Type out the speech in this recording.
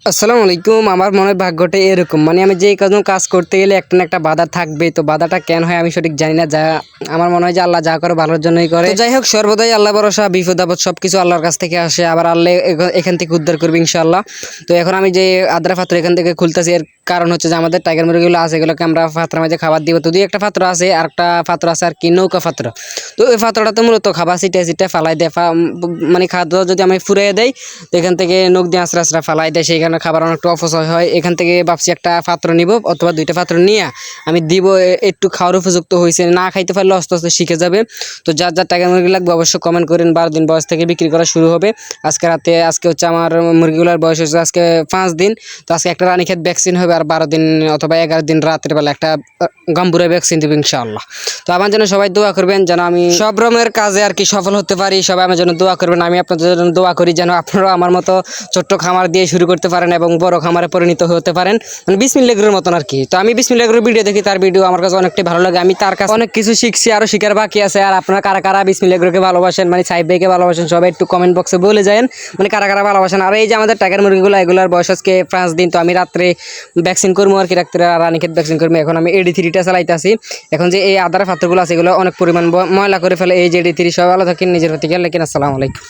আসসালামু আলাইকুম। আমার মনে হয় ভাগ্যটা এরকম, মানে আমি যেই কোনো কাজ করতে গেলে একটা না একটা বাধা থাকবে। তো বাধাটা কেন হয় আমি সঠিক জানি না। যা আমার মনে হয় যে আল্লাহ যা করে ভালোর জন্যই করে। তো যাই হোক, সর্বদাই আল্লাহ ভরসা, বিপদ আপদ সবকিছু আল্লাহর কাছ থেকে আসে, আবার আল্লাহ এখান থেকে উদ্ধার করবে ইনশাআল্লাহ। তো এখন আমি যে আদ্রা পাত্র এখান থেকে খুলতেছি, এর কারণ হচ্ছে যে আমাদের টাইগার মুরগিগুলো আছে, এগুলোকে আমরা পাত্রের মাঝে খাবার দিব। তো দুই একটা পাত্র আছে, আর একটা পাত্র আছে আর কি নৌকা পাত্র। তো ওই পাত্রটাতে মূলত খাবার ছিটায় ফালাই দেয়, মানে খাদ্য যদি আমি ফুরিয়ে দেই, তো এখান থেকে নখ দিয়ে আস্রা আস্রা ফালাই দেয়, সেইখানে খাবার অনেকটা অপচয় হয়। এখান থেকে ভাবছি একটা পাত্র নিব অথবা দুইটা পাত্র নিয়ে আমি দিব, একটু খাওয়ার উপযুক্ত হয়েছে, না খাইতে পারলে আস্তে আস্তে শিখে যাবে। তো যার যার টাকা মুরগি লাগবে অবশ্যই কমেন্ট করেন। 12 দিন বয়স থেকে বিক্রি করা শুরু হবে। আজকে হচ্ছে আমার মুরগিগুলোর বয়স হচ্ছে আজকে 5 দিন। তো আজকে একটা রানীক্ষেত ভ্যাকসিন হবে, আর 12 দিন অথবা 11 দিন রাতের বেলা একটা গাম্বুরা ভ্যাকসিন দেবো ইনশাআল্লাহ। তো আমার জন্য সবাই দোয়া করবেন যেন আমি সব রকমের কাজে আর কি সফল হতে পারি। সবাই আমার জন্য দোয়া করবেন, আমি আপনাদের জন্য দোয়া করি যেন আপনারাও আমার মতো ছোট্ট খামার দিয়ে শুরু করতে পারেন এবং বড় খামারে পরিণত হতে পারেন, মানে বিসমিল্লাহ এগ্রোর মতন আর কি। তো আমি বিসমিল্লাহ এগ্রোর ভিডিও দেখি, তার ভিডিও আমার কাছে অনেকটাই ভালো লাগে। আমি তার কাছে অনেক কিছু শিখছি, আরও শিখার বাকি আছে। আর আপনারা কারা কারা বিসমিল্লাহ এগ্রোকে ভালোবাসেন, মানে সাইব ভাইকে ভালোবাসেন, সবাই একটু কমেন্ট বক্সে বলে যান মানে কারা কারা ভালোবাসেন। আর এই যে আমাদের টাইগার মুরগিগুলো, এগুলোর বয়স আজকে 5 দিন। তো আমি রাত্রে ভ্যাকসিন করবো আর কি, রাত্রে রানীক্ষেত ভ্যাকসিন করবো। এখন আমি AD3টা চালাইতেছি। এখন যে এই আদার পাত্রগুলো আছে, এগুলো অনেক পরিমাণ ময়লা করে ফেলে। এই যে AD3, সবাই ভালো থাকেন, নিজের প্রতি খেয়াল রাখেন। আসসালামু আলাইকুম।